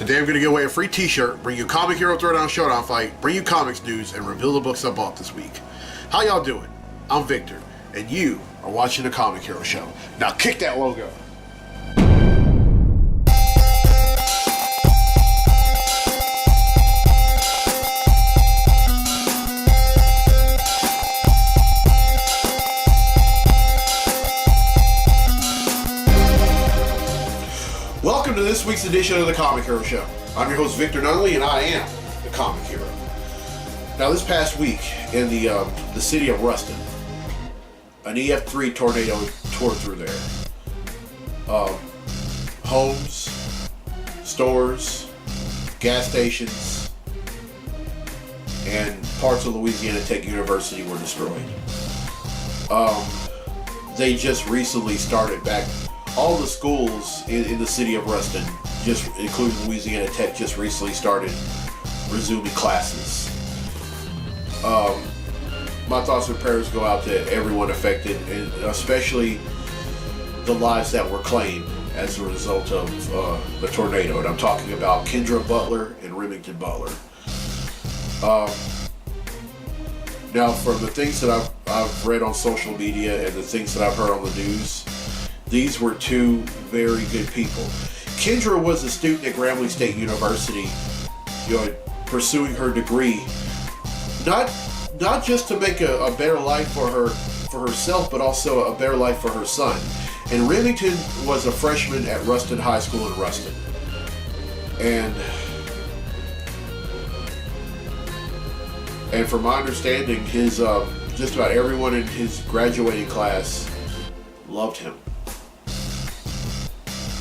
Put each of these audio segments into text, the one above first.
Today I'm going to give away a free t-shirt, bring you Comic Hero Throwdown Showdown Fight, bring you comics news, and reveal the books I bought this week. How y'all doing? I'm Victor, and you are watching the Comic Hero Show. Now kick that logo. Welcome to this week's edition of the Comic Hero Show. I'm your host Victor Nunley, and I am the Comic Hero. Now, this past week in the city of Ruston, an EF3 tornado tore through there. Homes, stores, gas stations, and parts of Louisiana Tech University were destroyed. They just recently started back. All the schools in the city of Ruston, just including Louisiana Tech, just recently started resuming classes. My thoughts and prayers go out to everyone affected, and especially the lives that were claimed as a result of the tornado. And I'm talking about Kendra Butler and Remington Butler. Now, from the things that I've read on social media and the things that I've heard on the news, these were two very good people. Kendra was a student at Grambling State University, pursuing her degree, not just to make a better life for herself, but also a better life for her son. And Remington was a freshman at Ruston High School in Ruston, and from my understanding, his just about everyone in his graduating class loved him.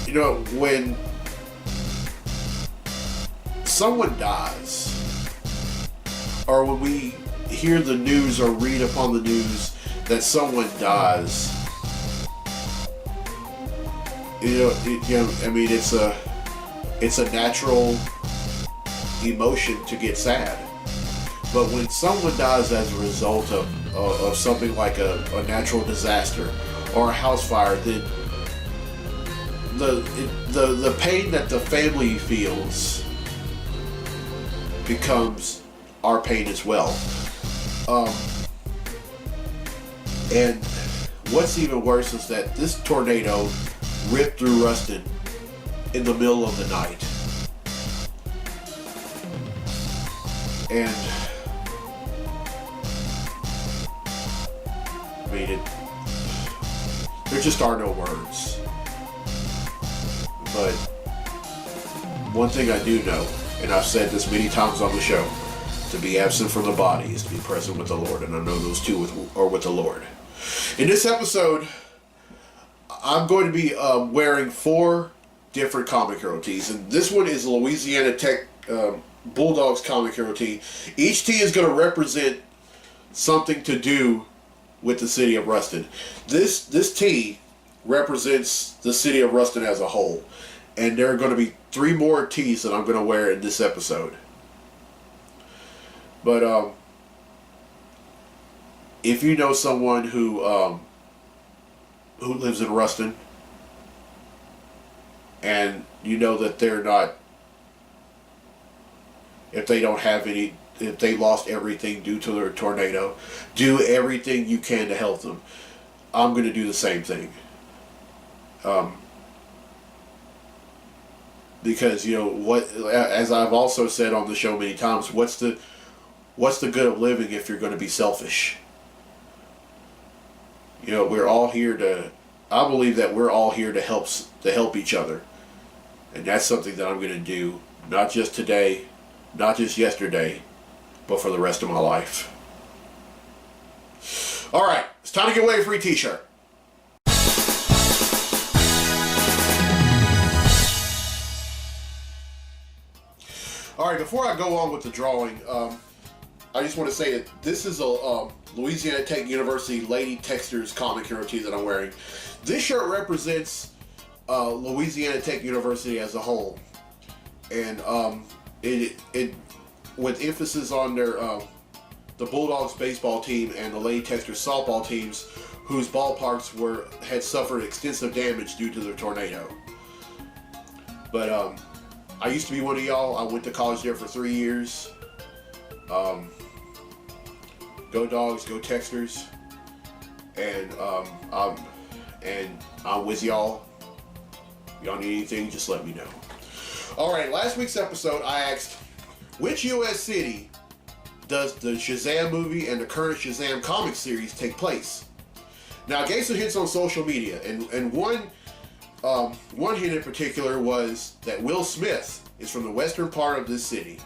You know, when someone dies, or when we hear the news or read upon the news that someone dies, it's a natural emotion to get sad. But when someone dies as a result of something like a natural disaster or a house fire, then the pain that the family feels becomes our pain as well. And what's even worse is that this tornado ripped through Ruston in the middle of the night. And there just are no words. But one thing I do know, and I've said this many times on the show, to be absent from the body is to be present with the Lord, and I know those two are with the Lord. In this episode, I'm going to be wearing 4 different Comic Hero tees, and this one is Louisiana Tech Bulldogs Comic Hero tee. Each tee is going to represent something to do with the city of Ruston. This tee represents the city of Ruston as a whole. And there are going to be 3 more tees that I'm going to wear in this episode. But if you know someone who lives in Ruston, and you know that they're not, if they lost everything due to their tornado, do everything you can to help them. I'm going to do the same thing. Because as I've also said on the show many times, what's the good of living if you're going to be selfish? We're all here to. I believe that we're all here to help each other, and that's something that I'm going to do, not just today, not just yesterday, but for the rest of my life. All right, it's time to give away a free T-shirt. All right, before I go on with the drawing, I just want to say that this is a Louisiana Tech University Lady Texters Comic Hero tee that I'm wearing. This shirt represents Louisiana Tech University as a whole, and it with emphasis on their the Bulldogs baseball team and the Lady Texters softball teams, whose ballparks had suffered extensive damage due to the tornado. But I used to be one of y'all. I went to college there for 3 years. Go Dogs, go Texters. And I'm with y'all. Y'all need anything, just let me know. Alright, last week's episode I asked, which US city does the Shazam movie and the current Shazam comic series take place? Now I gave some hints on social media, and one hint in particular was that Will Smith is from the western part of this city,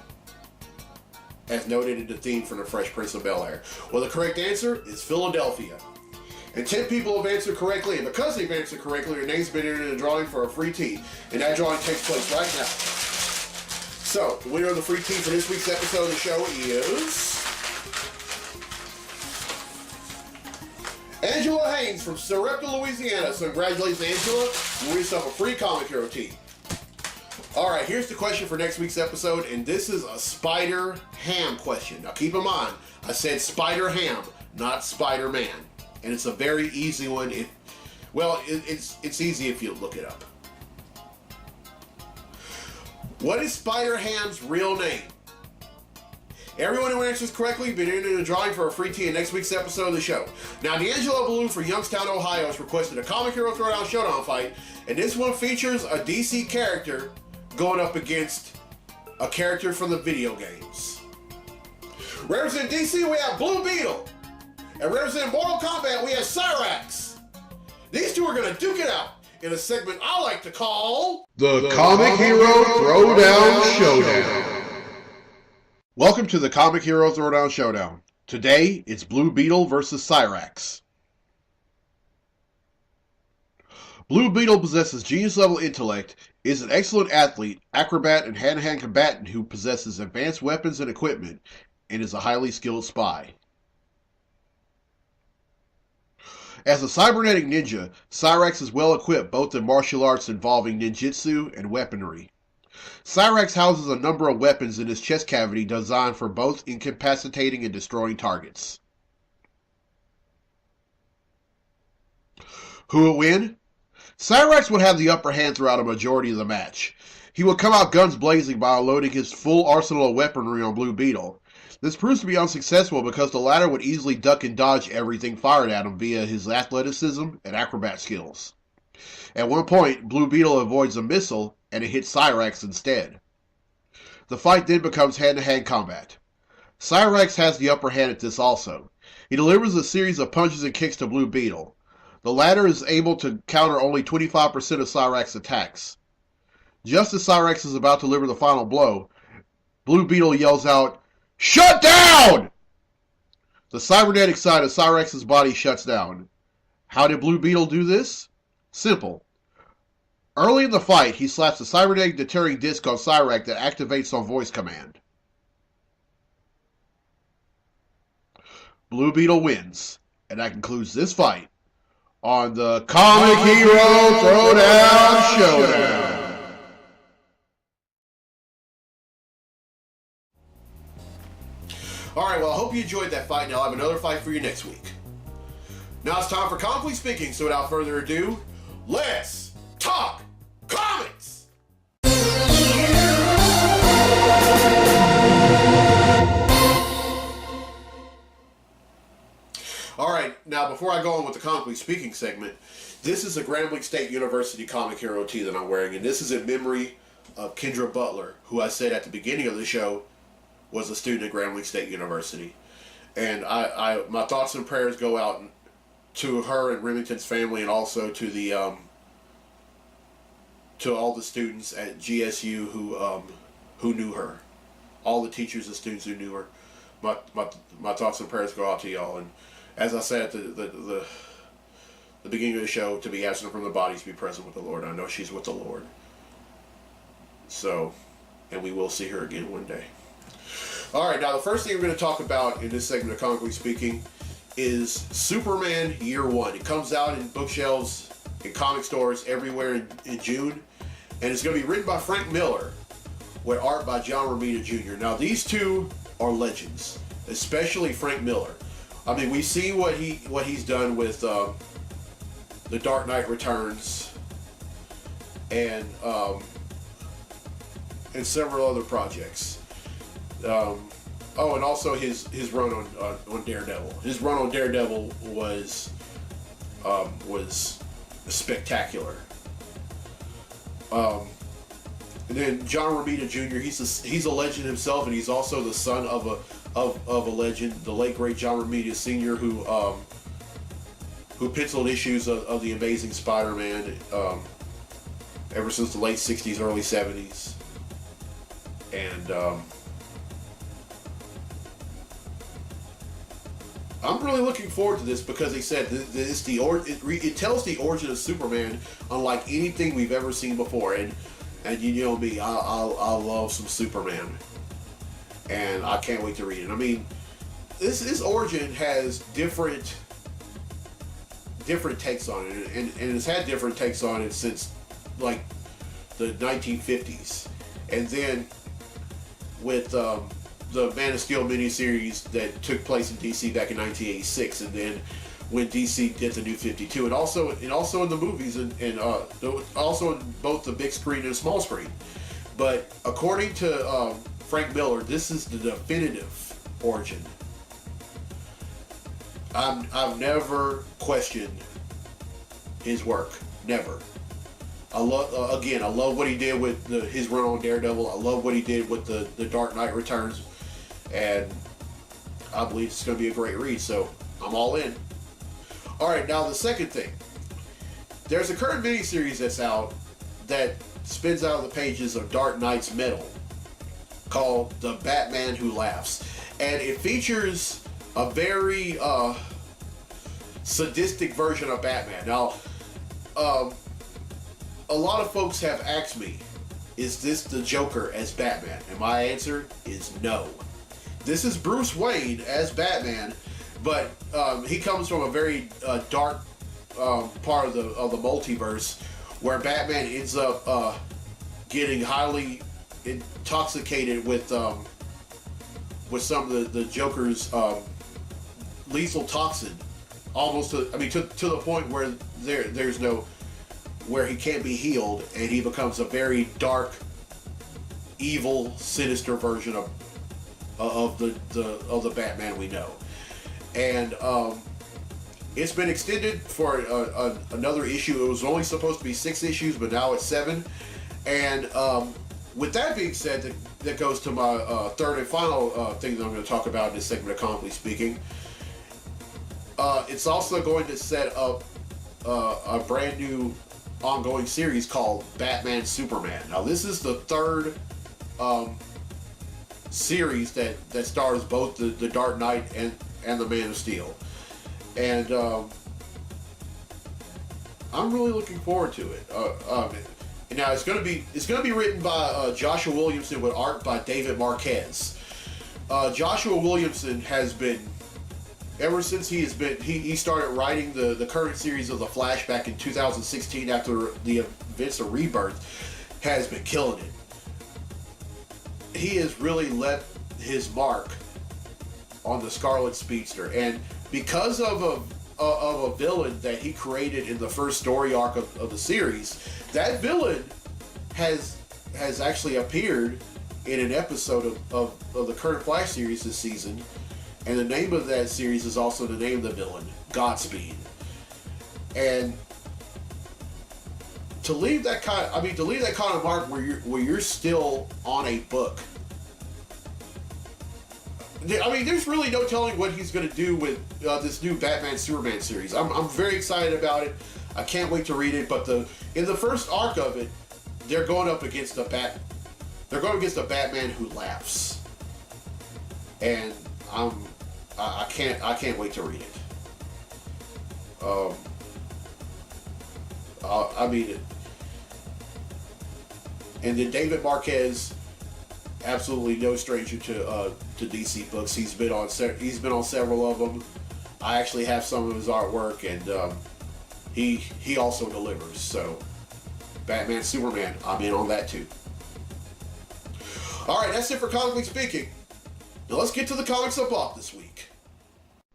as noted in the theme from the Fresh Prince of Bel-Air. Well, the correct answer is Philadelphia. And 10 people have answered correctly, and because they've answered correctly, their name's been entered in a drawing for a free tea. And that drawing takes place right now. So, the winner of the free tea for this week's episode of the show is Angela Haynes from Sarepta, Louisiana. So congratulations, Angela. You win yourself a free Comic Hero tea. Alright, here's the question for next week's episode, and this is a Spider-Ham question. Now keep in mind, I said Spider-Ham, not Spider-Man. And it's a very easy one. It's easy if you look it up. What is Spider-Ham's real name? Everyone who answers correctly been entered in a drawing for a free tea in next week's episode of the show. Now, D'Angelo Ballou from Youngstown, Ohio has requested a Comic Hero Throwdown Showdown fight, and this one features a DC character going up against a character from the video games. Representing DC, we have Blue Beetle. And representing Mortal Kombat, we have Cyrax. These two are going to duke it out in a segment I like to call The Comic Hero Throwdown Showdown. Welcome to the Comic Hero Throwdown Showdown. Today, it's Blue Beetle versus Cyrax. Blue Beetle possesses genius-level intellect, is an excellent athlete, acrobat, and hand-to-hand combatant who possesses advanced weapons and equipment, and is a highly skilled spy. As a cybernetic ninja, Cyrax is well equipped both in martial arts involving ninjutsu and weaponry. Cyrax houses a number of weapons in his chest cavity designed for both incapacitating and destroying targets. Who will win? Cyrax would have the upper hand throughout a majority of the match. He would come out guns blazing by unloading his full arsenal of weaponry on Blue Beetle. This proves to be unsuccessful because the latter would easily duck and dodge everything fired at him via his athleticism and acrobat skills. At one point, Blue Beetle avoids a missile and it hits Cyrax instead. The fight then becomes hand-to-hand combat. Cyrax has the upper hand at this also. He delivers a series of punches and kicks to Blue Beetle. The latter is able to counter only 25% of Cyrax's attacks. Just as Cyrax is about to deliver the final blow, Blue Beetle yells out, "Shut down!" The cybernetic side of Cyrax's body shuts down. How did Blue Beetle do this? Simple. Early in the fight, he slaps a cybernetic deterring disc on Cyrax that activates on voice command. Blue Beetle wins, and that concludes this fight on the Comic Hero Throwdown Showdown. Alright, well, I hope you enjoyed that fight, and I'll have another fight for you next week. Now it's time for Comically Speaking, so without further ado, let's talk comics! Alright, now before I go on with the Comically Speaking segment, this is a Grambling State University Comic Hero tee that I'm wearing, and this is in memory of Kendra Butler, who I said at the beginning of the show was a student at Grambling State University. And my thoughts and prayers go out to her and Remington's family, and also to the to all the students at GSU who knew her, all the teachers and students who knew her. My thoughts and prayers go out to y'all. And as I said at the beginning of the show, to be absent from the bodies, be present with the Lord. I know she's with the Lord. So, and we will see her again one day. Alright, now the first thing we're going to talk about in this segment of Comically Speaking is Superman Year One. It comes out in bookshelves, in comic stores everywhere in June. And it's going to be written by Frank Miller with art by John Romita Jr. Now these two are legends, especially Frank Miller. I mean, we see what he's done with The Dark Knight Returns and and several other projects. And also his run on Daredevil. His run on Daredevil was spectacular. And then John Romita Jr. He's a legend himself, and he's also the son of a legend, the late great John Romita Sr., who penciled issues of the Amazing Spider-Man ever since the late '60s, early '70s, and I'm really looking forward to this because they said it tells the origin of Superman unlike anything we've ever seen before, and you know me, I love some Superman, and I can't wait to read it. I mean, this origin has different takes on it, and it's had different takes on it since like the 1950s, and then with the Man of Steel miniseries that took place in DC back in 1986, and then when DC did the New 52, and also in the movies, and also in both the big screen and small screen. But according to Frank Miller, this is the definitive origin. I've never questioned his work, never. I love what he did with his run on Daredevil. I love what he did with the Dark Knight Returns, and I believe it's going to be a great read. So I'm all in. All right, now the second thing. There's a current miniseries that's out that spins out of the pages of Dark Knight's Metal called The Batman Who Laughs, and it features a very sadistic version of Batman. Now, a lot of folks have asked me, is this the Joker as Batman? And my answer is no. This is Bruce Wayne as Batman, but he comes from a very dark part of the multiverse, where Batman ends up getting highly intoxicated with some of the Joker's lethal toxin, almost to the point where there's no, where he can't be healed, and he becomes a very dark, evil, sinister version of the Batman we know. And it's been extended for another issue. It was only supposed to be 6 issues, but now it's 7. And with that being said, that goes to my third and final thing that I'm going to talk about in this segment of Comically Speaking. It's also going to set up a brand new ongoing series called Batman Superman. Now, this is the third series that stars both the Dark Knight and the Man of Steel, and I'm really looking forward to it. Now it's going to be written by Joshua Williamson with art by David Marquez. Joshua Williamson has been, ever since he started writing the current series of The Flash back in 2016 after the events of Rebirth, has been killing it. He has really left his mark on the Scarlet Speedster, and because of a villain that he created in the first story arc of the series, that villain has actually appeared in an episode of the current Flash series this season. And the name of that series is also the name of the villain, Godspeed. And to leave that kind of mark where you're still on a book. I mean, there's really no telling what he's going to do with this new Batman Superman series. I'm very excited about it. I can't wait to read it. But in the first arc of it, they're going up against the Batman Who Laughs, and I can't wait to read it. And then David Marquez, absolutely no stranger to DC books. He's been on several of them. I actually have some of his artwork, and he also delivers. So, Batman Superman, I'm in on that too. All right, that's it for Comically Speaking. Now let's get to the comics I bought this week.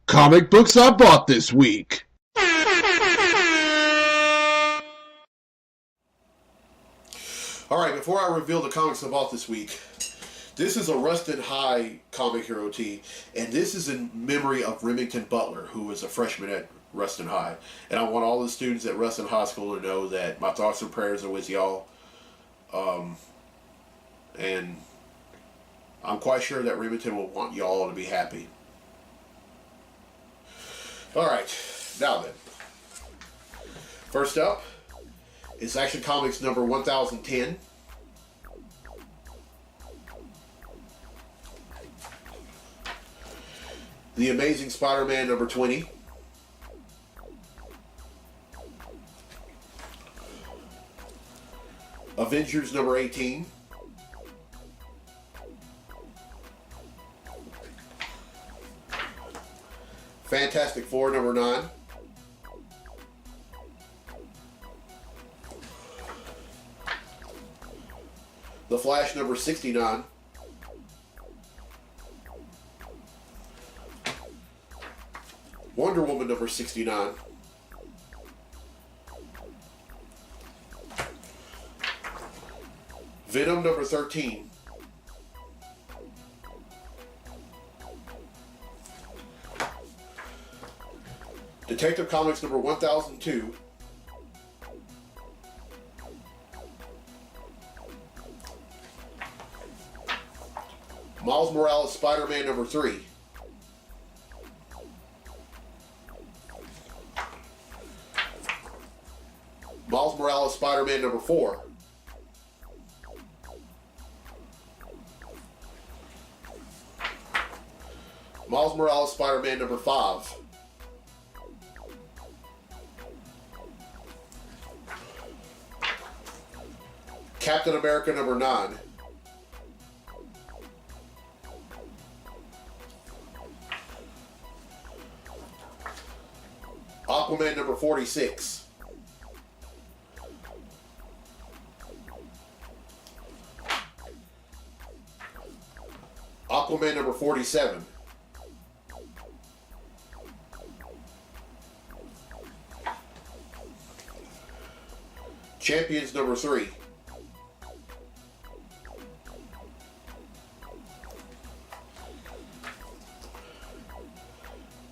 Comic books I bought this week. All right, before I reveal the comics I bought this week, this is a Ruston High comic hero tee, and this is in memory of Remington Butler, who was a freshman at Ruston High. And I want all the students at Ruston High School to know that my thoughts and prayers are with y'all. And I'm quite sure that Remington will want y'all to be happy. Alright, now then. First up is Action Comics number 1010. The Amazing Spider-Man number 20. Avengers number 18. Fantastic Four number 9. The Flash number 69. Wonder Woman number 69. Venom number 13. Detective Comics number 1002. Miles Morales Spider-Man number 3. Miles Morales Spider-Man number 4. Miles Morales Spider-Man number 5. Captain America number 9. Aquaman number 46. Aquaman number 47. Champions number 3.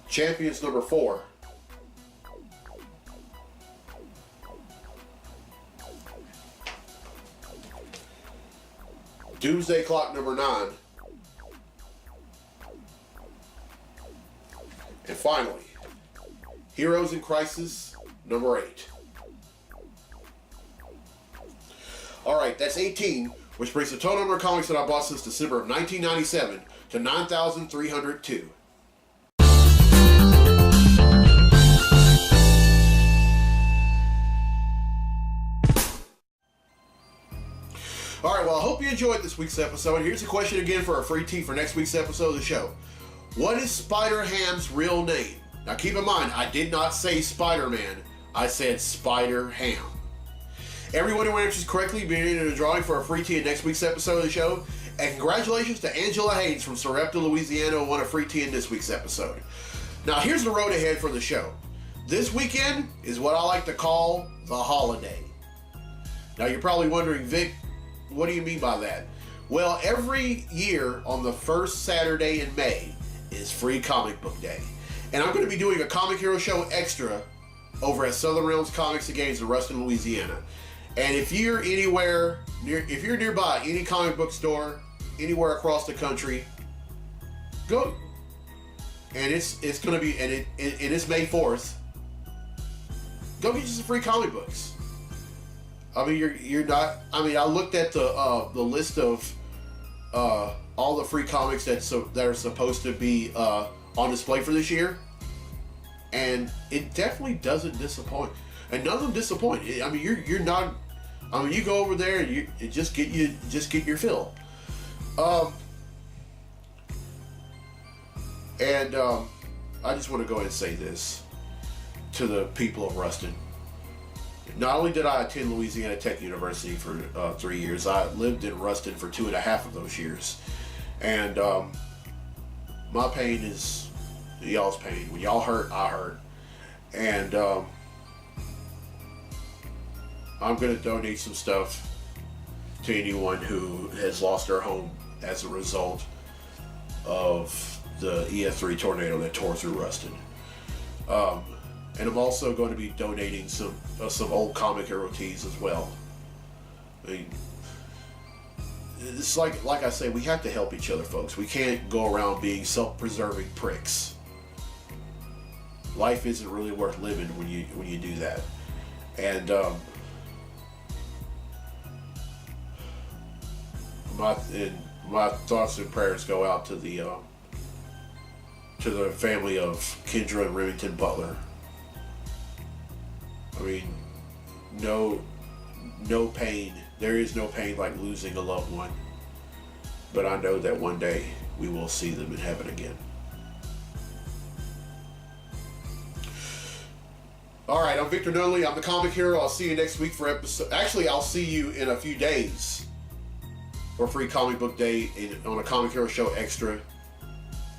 Champions number 4. Doomsday Clock number 9. And finally, Heroes in Crisis number 8. Alright, that's 18, which brings the total number of comics that I bought since December of 1997 to 9,302. Alright, well, I hope you enjoyed this week's episode. Here's a question again for a free tee for next week's episode of the show. What is Spider-Ham's real name? Now keep in mind, I did not say Spider-Man, I said Spider-Ham. Everyone who answers correctly will be in a drawing for a free tee in next week's episode of the show. And congratulations to Angela Haynes from Sarepta, Louisiana, who won a free tee in this week's episode. Now here's the road ahead for the show. This weekend is what I like to call the holiday. Now you're probably wondering, Vic, what do you mean by that? Well, every year on the first Saturday in May is Free Comic Book Day. And I'm going to be doing a Comic Hero Show Extra over at Southern Realms Comics and Games in Ruston, Louisiana. And if you're anywhere near, if you're nearby any comic book store, anywhere across the country, go. And it's going to be, and it's May 4th. Go get you some free comic books. I mean, you're not. I mean, I looked at the list of all the free comics that are supposed to be on display for this year, and it definitely doesn't disappoint. And none of them disappoint. I mean, you're not. I mean, you go over there and you just get your fill. I just want to go ahead and say this to the people of Ruston. Not only did I attend Louisiana Tech University for 3 years, I lived in Ruston for 2.5 of those years. And my pain is y'all's pain. When y'all hurt, I hurt. And I'm going to donate some stuff to anyone who has lost their home as a result of the EF3 tornado that tore through Ruston. And I'm also going to be donating some old comic hero tees as well. I mean, it's like I say, we have to help each other, folks. We can't go around being self-preserving pricks. Life isn't really worth living when you do that. And my thoughts and prayers go out to the family of Kendra and Remington Butler. I mean, no pain. There is no pain like losing a loved one. But I know that one day we will see them in heaven again. Alright, I'm Victor Nunley. I'm the Comic Hero. I'll see you next week for episode... Actually, I'll see you in a few days for Free Comic Book Day on a Comic Hero Show Extra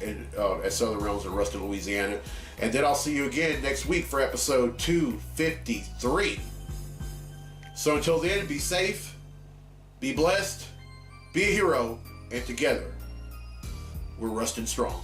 at Southern Realms in Ruston, Louisiana. And then I'll see you again next week for episode 253. So until then, be safe, be blessed, be a hero, and together, we're Ruston Strong.